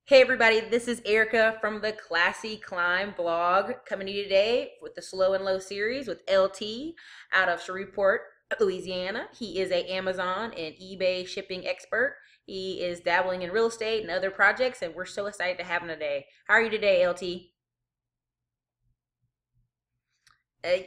Hey everybody, this is Erica from the Classy Climb blog coming to you today with the Slow and Low series with LT out of Shreveport, Louisiana. He is a Amazon and eBay shipping expert. He is dabbling in real estate and other projects, and we're so excited to have him today. How are you today, LT?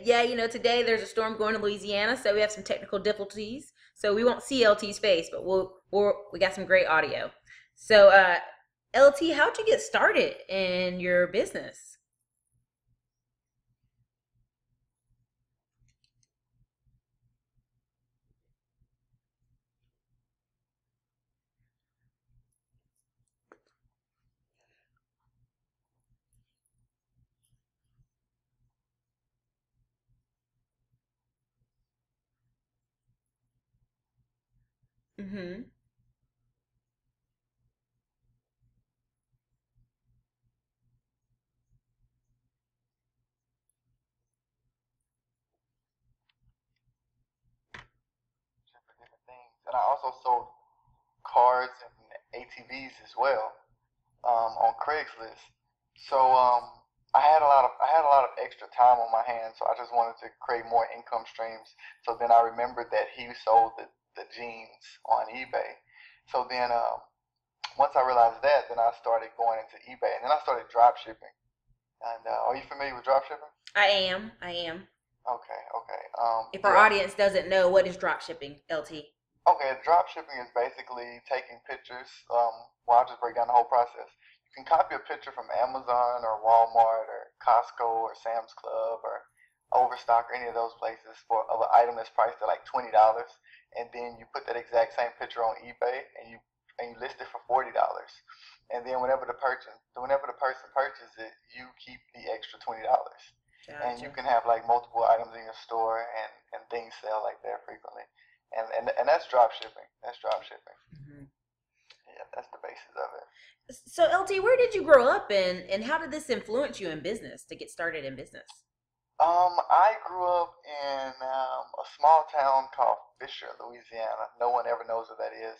Yeah, today there's a storm going to Louisiana, so we have some technical difficulties. So we won't see LT's face, but we got some great audio. So, LT, how'd you get started in your business? Mm-hmm. For different things. And I also sold cars and ATVs as well on Craigslist. So I had a lot of extra time on my hands, so I just wanted to create more income streams. So then I remembered that he sold the jeans on eBay. So then once I realized that, then I started going into eBay, and then I started drop shipping. And are you familiar with drop shipping? I am. Okay, okay. If our Yeah. audience doesn't know, what is drop shipping, LT? Okay, drop shipping is basically taking pictures. Well, I'll just break down the whole process. You can copy a picture from Amazon or Walmart or Costco or Sam's Club or Overstock or any of those places for of an item that's priced at like $20, and then you put that exact same picture on eBay and you list it for $40. And then whenever the person purchases it, you keep the extra $20. And you Gotcha. can have like multiple items in your store and things sell like that frequently. And that's drop shipping. That's drop shipping. Hmm. Yeah, that's the basis of it. So, LT, where did you grow up and how did this influence you in business to get started in business? I grew up in a small town called Fisher, Louisiana. No one ever knows what that is,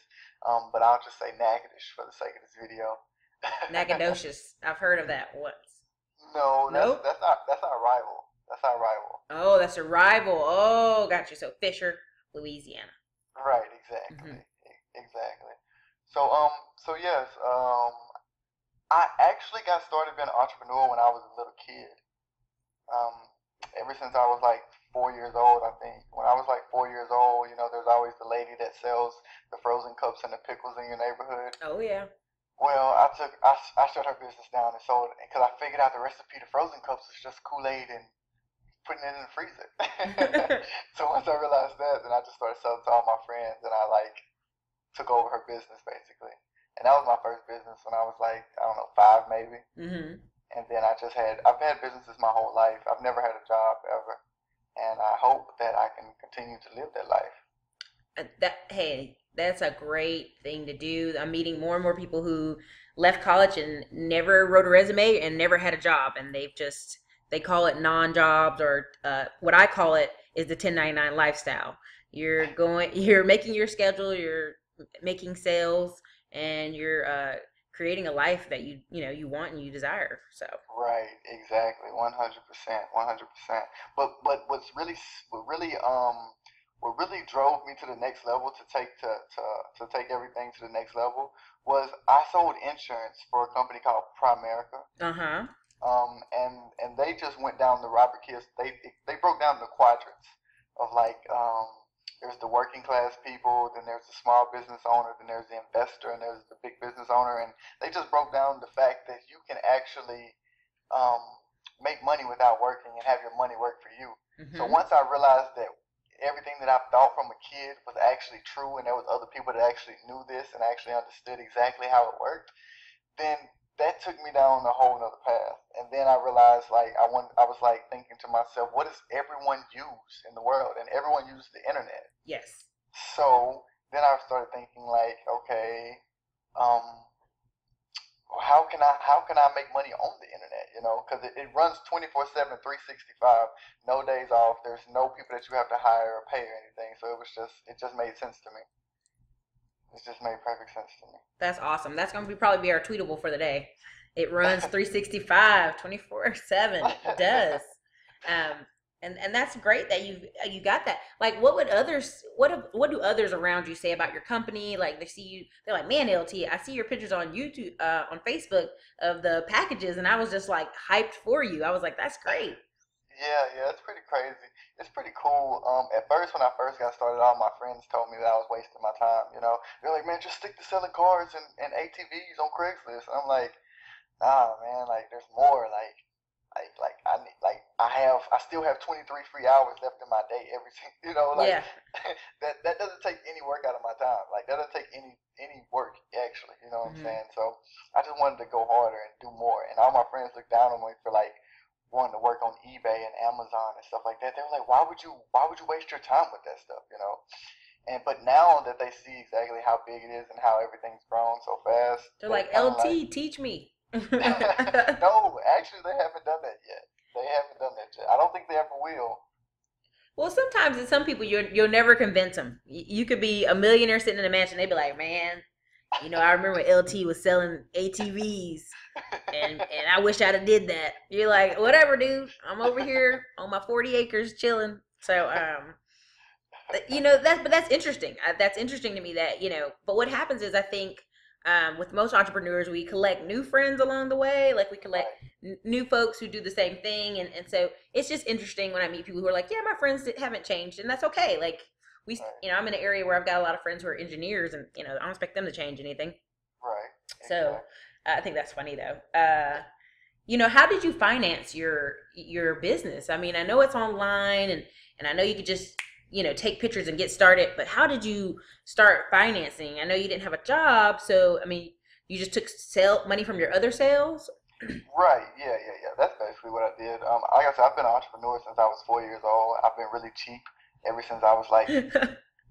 but I'll just say Natchitoches for the sake of this video. Nacogdoches. I've heard of that once. No, that's Nope. that's our that's our rival. That's our rival. Oh, that's a rival. Oh, gotcha. So, Fisher, Louisiana. Right, Hmm. exactly, exactly. So yes, I actually got started being an entrepreneur when I was a little kid. um, Ever since I was like 4 years old, I think. When I was like 4 years old, there's always the lady that sells the frozen cups and the pickles in your neighborhood. Oh, yeah. Well, I shut her business down and sold it because I figured out the recipe to frozen cups was just Kool-Aid and putting it in the freezer. So once I realized that, then I just started selling to all my friends, and I like took over her business basically. And that was my first business when I was like, I don't know, five maybe. Hmm. And then I've had businesses my whole life. I've never had a job ever. And I hope that I can continue to live that life. Hey, that's a great thing to do. I'm meeting more and more people who left college and never wrote a resume and never had a job, and they call it non-jobs, or what I call it is the 1099 lifestyle. You're making your schedule, you're making sales, and you're creating a life that you want and you desire. So. Right, exactly, 100%, 100%. But what really drove me to the next level to take everything to the next level was I sold insurance for a company called Primerica. Uh-huh. And they just went down the Robert Kiss. They broke down the quadrants of like there's the working class people, then there's the small business owner, then there's the investor, and there's the big business owner, and they just broke down the fact that you can actually um, make money without working and have your money work for you. So Mm-hmm. once I realized that everything that I thought from a kid was actually true, and there was other people that actually knew this and actually understood exactly how it worked, then that took me down a whole nother path. And then I realized like I was like thinking to myself, what does everyone use in the world? And everyone uses the internet. Yes. So then I started thinking like, okay, um, how can I make money on the internet? Because it runs 24/7, 365, no days off. There's no people that you have to hire or pay or anything. So it just made sense to me. It's just made perfect sense to me. That's awesome. That's going to probably be our tweetable for the day. It runs 365, 24/7. It does. Um, and that's great that you got that. Like, what do others around you say about your company? Like, they see you, they're like, man, LT, I see your pictures on YouTube, on Facebook of the packages, and I was just like hyped for you. I was like, that's great. Yeah, it's pretty crazy. It's pretty cool. At first, when I first got started, all my friends told me that I was wasting my time. They're like, man, just stick to selling cars and ATVs on Craigslist. I'm like, nah, man, like there's more. I still have 23 free hours left in my day every single, like Yeah. that doesn't take any work out of my time. Like that doesn't take any work actually. You know what I'm Hmm. saying? So I just wanted to go harder and do more. And all my friends look down on me for like wanting to work on eBay and Amazon and stuff like that. They were like, why would you waste your time with that stuff? And but now that they see exactly how big it is and how everything's grown so fast, They're they're like, kind of like, LT, teach me. no, actually, they haven't done that yet. They haven't done that yet. I don't think they ever will. Well, sometimes in some people you'll never convince them. You could be a millionaire sitting in a mansion. They'd be like, "Man, I remember when LT was selling ATVs, and I wish I'd have did that." You're like, "Whatever, dude. I'm over here on my 40 acres chilling." So, that's interesting. That's interesting to me that But what happens is, I think, with most entrepreneurs, we collect new friends along the way. Like, we collect Right, new folks who do the same thing, and so it's just interesting when I meet people who are like, yeah, my friends haven't changed, and that's okay. Like, right, I'm in an area where I've got a lot of friends who are engineers, and I don't expect them to change anything. right, So exactly. I think that's funny though. How did you finance your business? I mean, I know it's online, and I know you could just take pictures and get started, but how did you start financing? I know you didn't have a job, so I mean, you just took sale money from your other sales. Right, yeah. That's basically what I did. Like I said, I've been an entrepreneur since I was 4 years old. I've been really cheap ever since I was like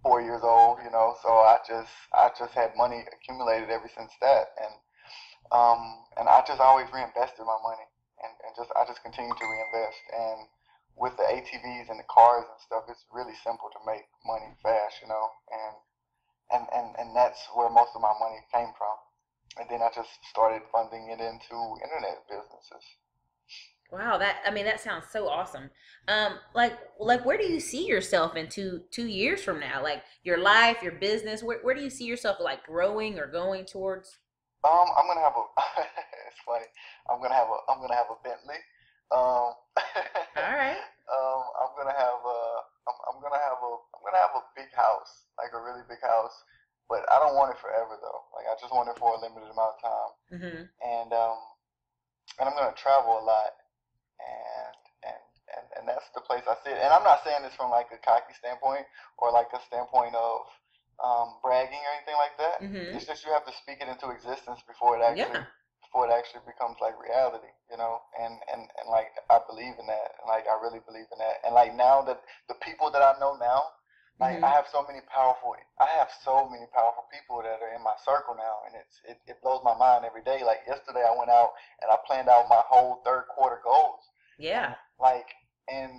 4 years old. So I just had money accumulated ever since that, and I just always reinvested my money, and I just continue to reinvest. And with the ATVs and the cars and stuff, it's really simple to make money fast. And that's where most of my money came from. And then I just started funding it into internet businesses. Wow, that sounds so awesome. Like where do you see yourself in two years from now? Like your life, your business, where do you see yourself like growing or going towards? I'm gonna have a. It's funny. I'm gonna have a Bentley. Um, All right. I'm gonna have a. I'm gonna have a big house, like a really big house. But I don't want it forever though. Like I just want it for a limited amount of time. Mm-hmm. And I'm gonna travel a lot, and and that's the place I see it. And I'm not saying this from like a cocky standpoint or like a standpoint of bragging or anything like that. Mm-hmm. It's just you have to speak it into existence before it actually becomes like reality. And like I believe in that, and like I really believe in that. And like now that the people that I know now, like Mm-hmm. I have so many powerful people that are in my circle now, and it blows my mind every day. Like yesterday, I went out and I planned out my whole third quarter goals, and Yeah. like and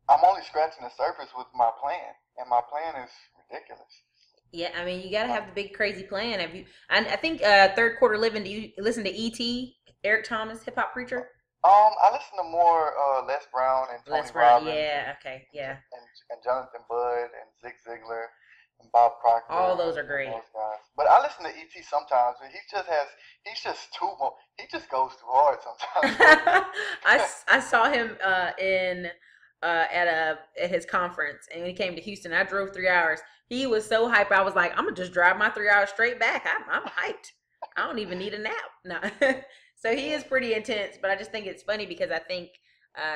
I'm only scratching the surface with my plan, and my plan is ridiculous. Yeah, I mean, you got to Uh, have the big crazy plan. Have you? I think third quarter living. Do you listen to ET, Eric Thomas, hip hop preacher? I listen to more Les Brown and Tony Les Brown. Robbins Yeah. Okay. Yeah. and Jonathan Budd and Zig Ziglar and Bob All Proctor those are and great. those guys. But I listen to ET sometimes, but he's just too much. He just goes too hard sometimes for me. I saw him in at his conference, and when he came to Houston, I drove 3 hours. He was so hyped. I was like, I'm gonna just drive my 3 hours straight back. I'm hyped. I don't even need a nap. No. So he Yeah, is pretty intense, but I just think it's funny because I think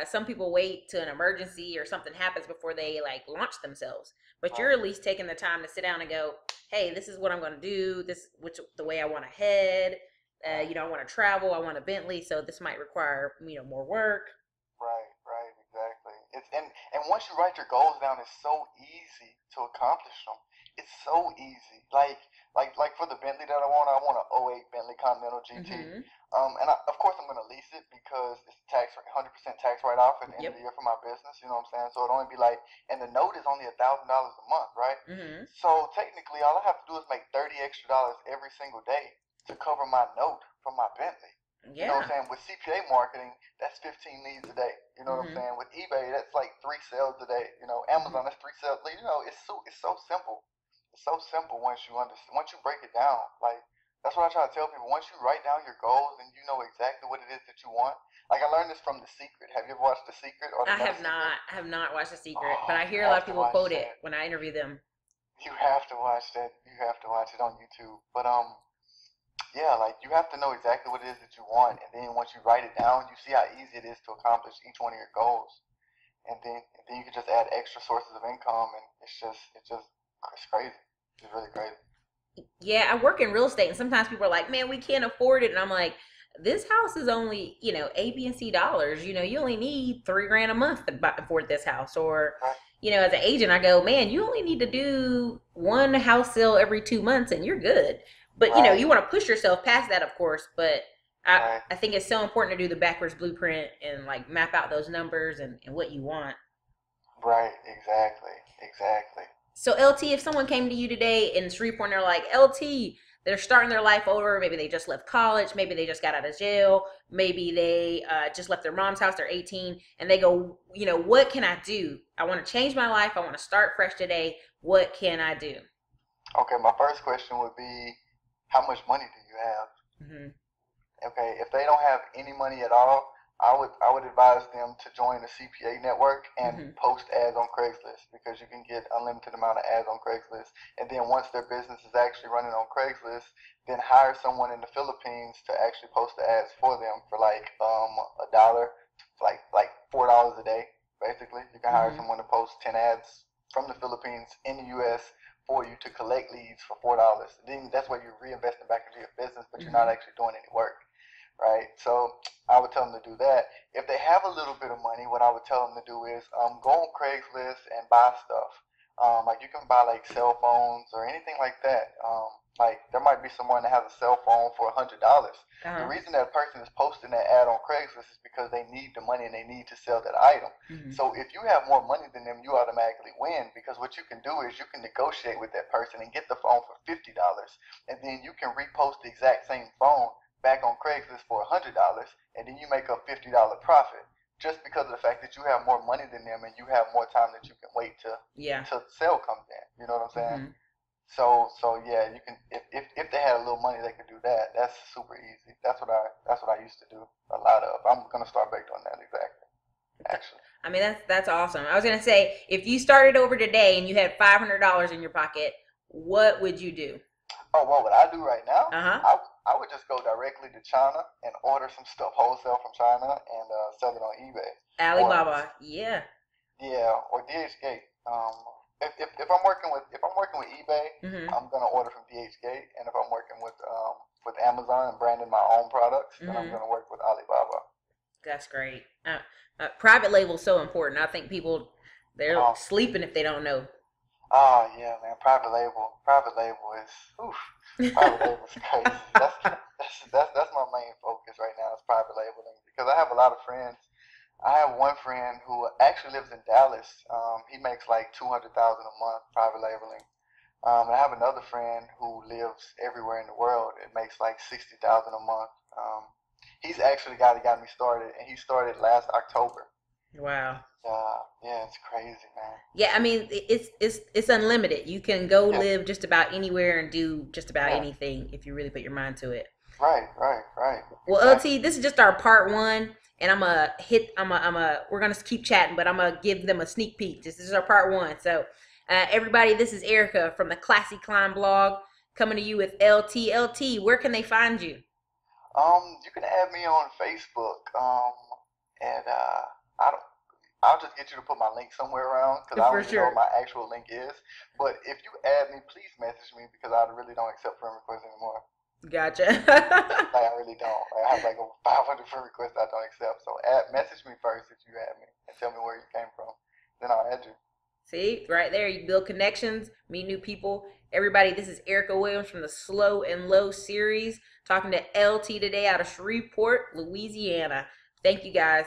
some people wait till an emergency or something happens before they like launch themselves. But you're right, at least taking the time to sit down and go, hey, this is what I'm gonna do. This which the way I want to head. right, I want to travel. I want a Bentley, so this might require more work. right, exactly. And once you write your goals down, it's so easy to accomplish them. It's so easy. Like Like for the Bentley that I want an '08 Bentley Continental GT. Mm-hmm. And of course I'm gonna lease it because it's tax 100% tax write off at the end of Yep. the year for my business. You know what I'm saying? So it'd only be like, and the note is only $1,000 a month, right? Mm-hmm. So technically, all I have to do is make $30 extra every single day to cover my note from my Bentley. You know what Yeah. I'm saying? With CPA marketing, that's 15 leads a day. You know what I'm Mm-hmm. saying? With eBay, that's like 3 sales a day. You know, Mm-hmm. Amazon, that's 3 sales. You know, it's so simple. It's so simple once you understand, once you break it down. Like that's what I try to tell people. Once you write down your goals and you know exactly what it is that you want. Like I learned this from The Secret. Have you ever watched The Secret or The Meta Secret? I have not watched The Secret, but Oh, I you hear a lot have of to people watch quote it that. when I interview them. You have to watch that. You have to watch it on YouTube. But yeah, like you have to know exactly what it is that you want, and then once you write it down, you see how easy it is to accomplish each one of your goals, and then you can just add extra sources of income, and it's crazy. It's really crazy. Yeah, I work in real estate, and sometimes people are like, "Man, we can't afford it," and I'm like, "This house is only, A, B, and C dollars. You only need 3 grand a month to afford this house." Or, Right, as an agent, I go, "Man, you only need to do one house sale every 2 months, and you're good." But right, you want to push yourself past that, of course. But I, right, I think it's so important to do the backwards blueprint and like map out those numbers and what you want. right. Exactly, exactly. So LT, if someone came to you today in Shreveport and they're like, LT, they're starting their life over. Maybe they just left college. Maybe they just got out of jail. Maybe they just left their mom's house. They're 18, and they go, what can I do? I want to change my life. I want to start fresh today. What can I do? Okay, my first question would be, how much money do you have? Mm-hmm. Okay, if they don't have any money at all, I would advise them to join the CPA network and Mm-hmm. post ads on Craigslist because you can get unlimited amount of ads on Craigslist. And then once their business is actually running on Craigslist, then hire someone in the Philippines to actually post the ads for them for like $1, like $4 a day. Basically, you can hire Mm-hmm. someone to post 10 ads from the Philippines in the U.S. for you to collect leads for $4. Then that's where you're reinvesting back into your business, but you're not Mm-hmm. actually doing any work, right? So I would tell them to do that. If they have a little bit of money, what I would tell them to do is go on Craigslist and buy stuff. Like you can buy like cell phones or anything like that. Like there might be someone that has a cell phone for $100. The Uh-huh. reason that a person is posting that ad on Craigslist is because they need the money and they need to sell that item. Mm-hmm. So if you have more money than them, you automatically win because what you can do is you can negotiate with that person and get the phone for $50, and then you can repost the exact same phone back on Craigslist for $100, and then you make a $50 profit just because of the fact that you have more money than them and you have more time that you can wait to Yeah. till the sale comes in. You know what I'm saying? Mm-hmm. So yeah, you can if they had a little money they could do that. That's super easy. That's what I used to do a lot of. I'm gonna start back doing that exactly. Actually. I mean, that's awesome. I was gonna say, if you started over today and you had $500 in your pocket, what would you do? Oh, what would I do right now? Uh huh. I would just go directly to China and order some stuff wholesale from China and sell it on eBay. Or Alibaba. Yeah. yeah, or DHgate. If I'm working with eBay, Mm-hmm. I'm gonna order from DHgate, and if I'm working with Amazon and branding my own products, then I'm Mm-hmm. gonna work with Alibaba. That's great. Private label is so important. I think people they're Um, sleeping if they don't know. oh yeah, man, private label is, oof, private label is crazy. That's my main focus right now is private labeling because I have a lot of friends. I have one friend who actually lives in Dallas. He makes like 200,000 a month private labeling. And I have another friend who lives everywhere in the world. It makes like 60,000 a month. He's actually the guy that got me started, and he started last October. Wow. Yeah, it's crazy, man. Yeah, I mean it's unlimited. You can go Yeah, live just about anywhere and do just about yeah, anything if you really put your mind to it. right, Well, exactly. LT, this is just our part one, and I'm a hit. We're gonna keep chatting, but I'm gonna give them a sneak peek. This is our part one. So, everybody, this is Erica from the Classy Climb blog coming to you with LT. LT, where can they find you? You can add me on Facebook. And I don't. I'll just get you to put my link somewhere around because I For don't even know what sure. my actual link is. But if you add me, please message me because I really don't accept friend requests anymore. Gotcha. Like I really don't. Like, I have like over 500 friend requests I don't accept. So message me first if you add me and tell me where you came from. Then I'll add you. See, right there, you build connections, meet new people, Everybody, this is Erica Williams from the Slow and Low series, talking to LT today out of Shreveport, Louisiana. Thank you guys.